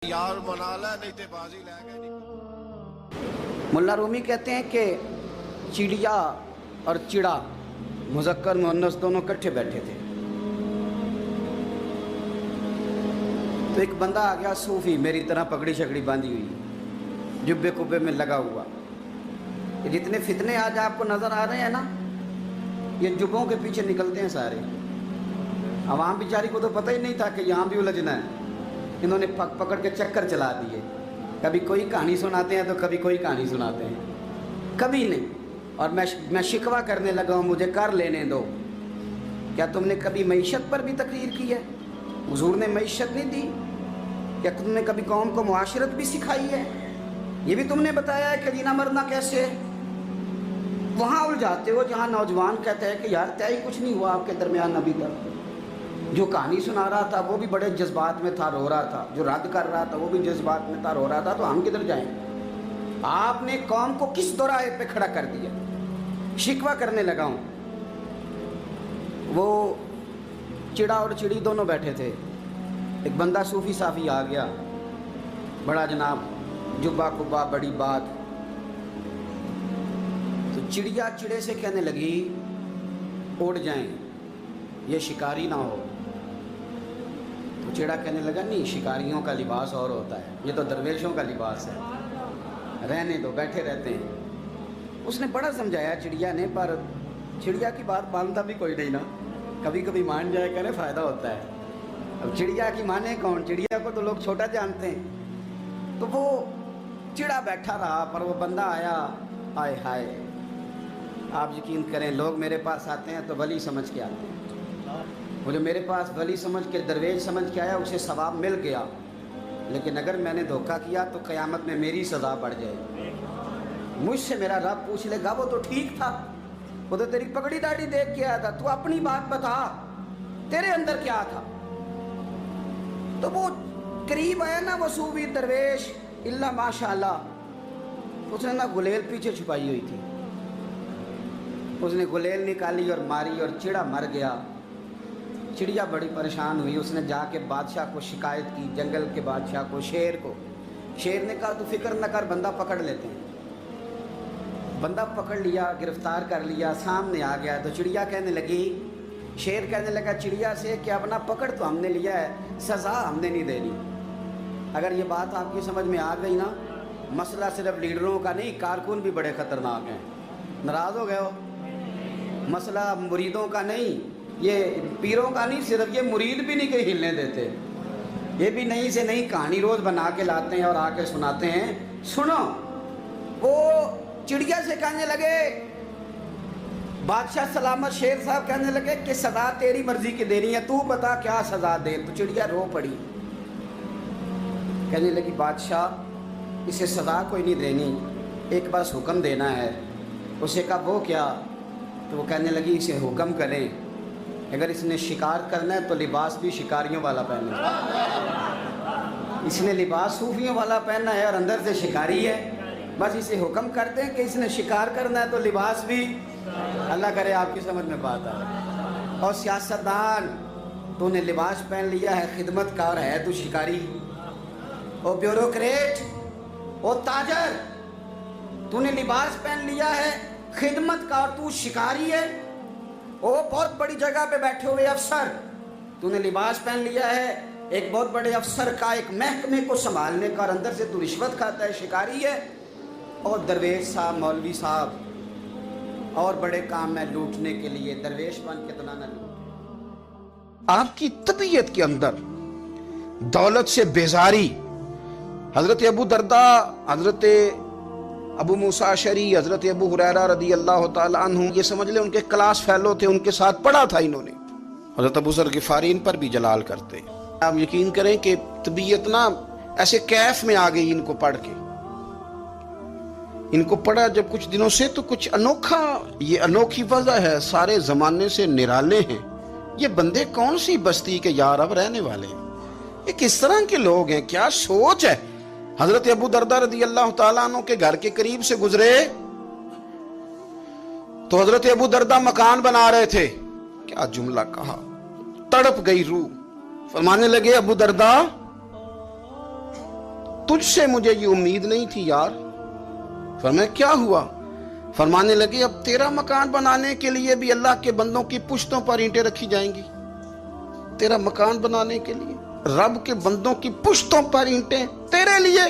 यार मना ला नहीं ते बाजी ले गए। मुल्ला रूमी कहते हैं कि चिड़िया और चिड़ा मुज़क्कर मुअन्नस दोनों इकट्ठे बैठे थे। तो एक बंदा आ गया सूफी, मेरी तरह पगड़ी शकड़ी बांधी हुई, जुब्बे कुब्बे में लगा हुआ। ये जितने फितने आज आपको नज़र आ रहे हैं ना, ये जुब्बों के पीछे निकलते हैं सारे। आवाम बेचारी को तो पता ही नहीं था कि यहाँ भी उलझना है। इन्होंने पकड़ के चक्कर चला दिए। कभी कोई कहानी सुनाते हैं तो कभी कोई कहानी सुनाते हैं, कभी नहीं। और मैं शिकवा करने लगा हूँ, मुझे कर लेने दो। क्या तुमने कभी मईशत पर भी तकरीर की है? हुजूर ने मईशत नहीं दी? क्या तुमने कभी कौम को मुआशरत भी सिखाई है? ये भी तुमने बताया है कि जीना मरना कैसे है? वहाँ उलझाते हो जहाँ नौजवान कहते हैं कि यार तय कुछ नहीं हुआ आपके दरमियान अभी तक। जो कहानी सुना रहा था वो भी बड़े जज्बात में था, रो रहा था। जो रद्द कर रहा था वो भी जज्बात में था, रो रहा था। तो हम किधर जाएं? आपने कौम को किस दोराहे पे खड़ा कर दिया? शिकवा करने लगा हूँ। वो चिड़ा और चिड़ी दोनों बैठे थे। एक बंदा सूफी साफी आ गया, बड़ा जनाब, जुब्बा कुब्बा, बड़ी बात। तो चिड़िया चिड़े से कहने लगी उड़ जाएं, ये शिकारी ना हो। तो चिड़ा कहने लगा नहीं, शिकारियों का लिबास और होता है, ये तो दरवेशों का लिबास है, रहने दो, बैठे रहते हैं। उसने बड़ा समझाया चिड़िया ने, पर चिड़िया की बात मानता भी कोई नहीं ना। कभी कभी मान जाए करे फ़ायदा होता है। अब चिड़िया की माने कौन? चिड़िया को तो लोग छोटा जानते हैं। तो वो चिड़ा बैठा रहा, पर वो बंदा आया। आए हाय, आप यकीन करें, लोग मेरे पास आते हैं तो वली समझ के आते हैं। वो जो मेरे पास वली समझ के, दरवेश समझ के आया, उसे सवाब मिल गया। लेकिन अगर मैंने धोखा किया तो क़यामत में मेरी सज़ा बढ़ जाएगी। मुझसे मेरा रब पूछ लेगा वो तो ठीक था, वो तो तेरी पगड़ी दाढ़ी देख के आया था, तू अपनी बात बता, तेरे अंदर क्या था? तो वो करीब आया ना, वो सूफी दरवेश, इल्ला माशाअल्लाह, उसने ना गुलेल पीछे छुपाई हुई थी। उसने गुलेल निकाली और मारी और चिड़ा मर गया। चिड़िया बड़ी परेशान हुई। उसने जाके बादशाह को शिकायत की, जंगल के बादशाह को, शेर को। शेर ने कहा तू फिक्र न कर, बंदा पकड़ लेते हैं। बंदा पकड़ लिया, गिरफ्तार कर लिया, सामने आ गया। तो चिड़िया कहने लगी, शेर कहने लगा चिड़िया से कि अब ना पकड़ तो हमने लिया है, सज़ा हमने नहीं देनी। अगर ये बात आपकी समझ में आ गई ना, मसला सिर्फ लीडरों का नहीं, कारकुन भी बड़े ख़तरनाक हैं। नाराज़ हो गए हो? मसला मुरीदों का नहीं, ये पीरों का नहीं, सिर्फ ये मुरीद भी नहीं कहीं हिलने देते। ये भी नई से नई कहानी रोज़ बना के लाते हैं और आके सुनाते हैं। सुनो, वो चिड़िया से कहने लगे, बादशाह सलामत, शेर साहब कहने लगे कि सज़ा तेरी मर्जी की देनी है, तू बता क्या सज़ा दे। तो चिड़िया रो पड़ी, कहने लगी बादशाह इसे सज़ा कोई नहीं देनी, एक बस हुक्म देना है। उसे कहा वो क्या? तो वो कहने लगी इसे हुक्म करें, अगर इसने शिकार करना है तो लिबास भी शिकारियों वाला पहने। इसने लिबास सूफियों वाला पहनना है और अंदर से शिकारी है। बस इसे हुक्म करते हैं कि इसने शिकार करना है तो लिबास भी। अल्लाह करे आपकी समझ में बात आए। और सियासतदान, तूने लिबास पहन लिया है, खिदमतकार है तू शिकारी। ओ ब्यूरोक्रेट, ओ ताजर, तूने लिबास पहन लिया है, खिदमतकार, तू शिकारी है। ओ बहुत बड़ी जगह पे बैठे हुए अफसर, तूने लिबास पहन लिया है एक बहुत बड़े अफसर का, एक महकमे को संभालने का, और अंदर से तू रिश्वत खाता है, शिकारी है। और दरवेश साहब, मौलवी साहब, और बड़े काम में लूटने के लिए दरवेश बन के तो ना लूट। आपकी तबीयत के अंदर दौलत से बेजारी, हजरत अबू दरदा, हजरत अबू मूसा अशरी, हजरत अबू हुरैरा रदी अल्लाह ताला अन्हु, ये समझ ले उनके क्लास फेलो थे, उनके साथ पढ़ा था इन्होंने। हजरत अबू ज़र गिफ़ारी इन पर भी जलाल करते। आप यकीन करें कि तबीयत ना ऐसे कैफ में आ गई इनको पढ़ के। इनको पढ़ा जब कुछ दिनों से, तो कुछ अनोखा, ये अनोखी वजह है, सारे जमाने से निराले हैं ये बंदे। कौन सी बस्ती के यार अब रहने वाले हैं, ये किस तरह के लोग हैं, क्या सोच है। हजरत अबू दरदा रदी अल्लाह ताला अन्हु के घर के करीब से गुजरे तो हजरत अबू दरदा मकान बना रहे थे। क्या जुमला कहा, तड़प गई रूह। फरमाने लगे अबू दरदा تجھ سے مجھے یہ امید نہیں تھی یار. فرمایا کیا ہوا؟ فرمانے لگے اب تیرا مکان بنانے کے لیے بھی اللہ کے بندوں کی پشتوں پر اینٹیں رکھی جائیں گی. تیرا مکان بنانے کے لیے رب کے بندوں کی پشتوں پر اینٹیں تیرے لیے.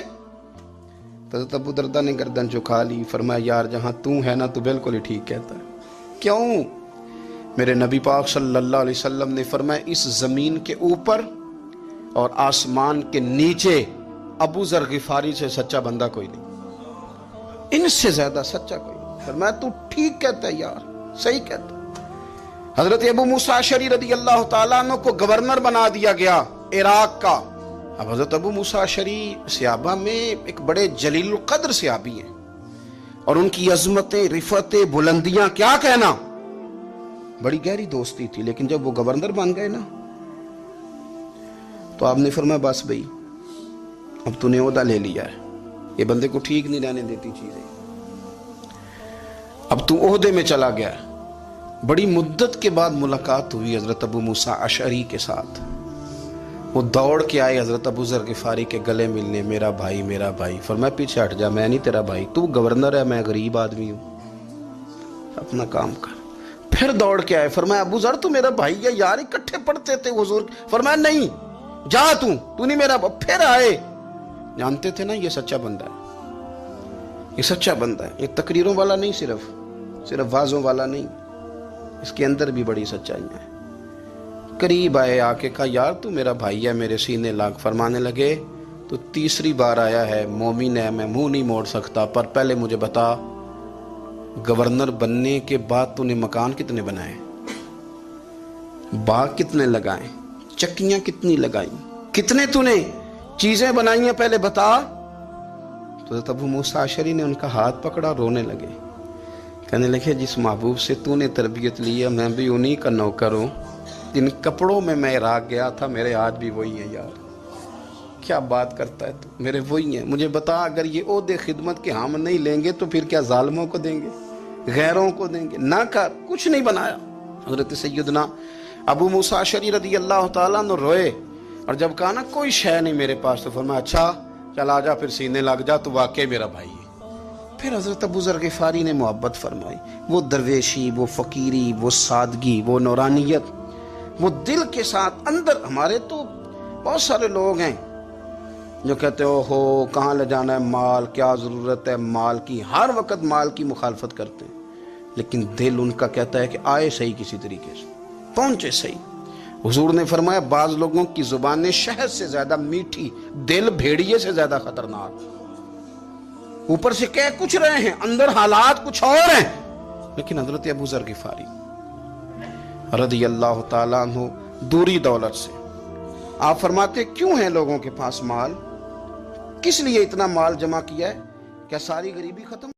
حضرت ابو دردہ نے گردن جھکا لی. فرمایا یار جہاں تو ہے نا تو بالکل ہی ٹھیک کہتا ہے. کیوں؟ میرے نبی پاک صلی اللہ علیہ وسلم نے فرمایا اس زمین کے اوپر اور آسمان کے نیچے ابو ذر غفاری سے سچا بندہ کوئی نہیں, ان سے زیادہ سچا کوئی نہیں. فرمایا تو ٹھیک کہتا ہے یار, صحیح کہتا ہے. حضرت ابو موسیٰ اشعری رضی اللہ تعالیٰ عنہ کو گورنر بنا دیا گیا عراق کا. اب حضرت ابو موسیٰ اشعری صحابہ میں ایک بڑے جلیل القدر صحابی ہیں, اور ان کی عظمتیں, رفعتیں, بلندیاں کیا کہنا, بڑی گہری دوستی تھی. لیکن جب وہ گورنر بن گئے نا تو آپ نے فرمایا بس بھئی اب تو نے عہدہ لے لیا ہے, یہ بندے کو ٹھیک نہیں رہنے دیتی چیزیں, اب تو عہدے میں چلا گیا. بڑی مدت کے بعد ملاقات ہوئی حضرت ابو موسیٰ اشعری کے ساتھ. وہ دوڑ کے آئے حضرت ابو ذر غفاری کے گلے ملنے, میرا بھائی میرا بھائی. فرمایا پیچھے ہٹ جا, میں نہیں تیرا بھائی, تو گورنر ہے, میں غریب آدمی ہوں, اپنا کام کر. پھر دوڑ کے آئے. فرمایا ابو ذر تو میرا بھائی ہے یار, اکٹھے پڑھتے تھے حضور. فرمایا نہیں جا, تو نہیں میرا. پھر آئے. جانتے تھے نا یہ سچا بندہ ہے, یہ سچا بندہ ہے, یہ تقریروں والا نہیں, صرف وعظوں والا نہیں, اس کے اندر بھی بڑی سچائی ہے. قریب آئے, آ کے کہا یار تو میرا بھائی ہے, میرے سینے لاگ. فرمانے لگے تو تیسری بار آیا ہے, مومن ہے, میں منہ نہیں موڑ سکتا, پر پہلے مجھے بتا گورنر بننے کے بعد تو نے مکان کتنے بنائے, باغ کتنے لگائے, چکیاں کتنی لگائیں, کتنے تو نے چیزیں بنائی ہیں, پہلے بتا. تو حضرت ابو موسیٰ اشعری نے ان کا ہاتھ پکڑا, رونے لگے. کہنے لگے جس محبوب سے تو نے تربیت لی ہے میں بھی انہی کا نوکر ہوں. جن کپڑوں میں میں عراق گیا تھا میرے آج بھی وہی ہیں یار. کیا بات کرتا ہے تو, میرے وہی ہیں. مجھے بتا اگر یہ عہدے خدمت کے ہم نہیں لیں گے تو پھر کیا ظالموں کو دیں گے, غیروں کو دیں گے؟ نہ کر, کچھ نہیں بنایا. حضرت سیدنا ابو موسیٰ اشعری رضی اللہ تعالیٰ عنہ روئے, اور جب کہا نا کوئی شے نہیں میرے پاس, تو فرمایا اچھا چل آ جا, پھر سینے لگ جا, تو واقعی میرا بھائی ہے. پھر حضرت ابو ذر غفاری نے محبت فرمائی. وہ درویشی, وہ فقیری, وہ سادگی, وہ نورانیت, وہ دل کے ساتھ اندر. ہمارے تو بہت سارے لوگ ہیں جو کہتے ہو کہاں لے جانا ہے مال, کیا ضرورت ہے مال کی, ہر وقت مال کی مخالفت کرتے ہیں, لیکن دل ان کا کہتا ہے کہ آئے صحیح, کسی طریقے سے پہنچے صحیح. حضور نے فرمایا بعض لوگوں کی زبانیں شہد سے زیادہ میٹھی, دل بھیڑیے سے زیادہ خطرناک. اوپر سے کہہ کچھ رہے ہیں, اندر حالات کچھ اور ہیں. لیکن حضرت ابو ذر غفاری رضی اللہ تعالیٰ عنہ دوری دولت سے, آپ فرماتے کیوں ہیں لوگوں کے پاس مال, کس لیے اتنا مال جمع کیا ہے, کیا ساری غریبی ختم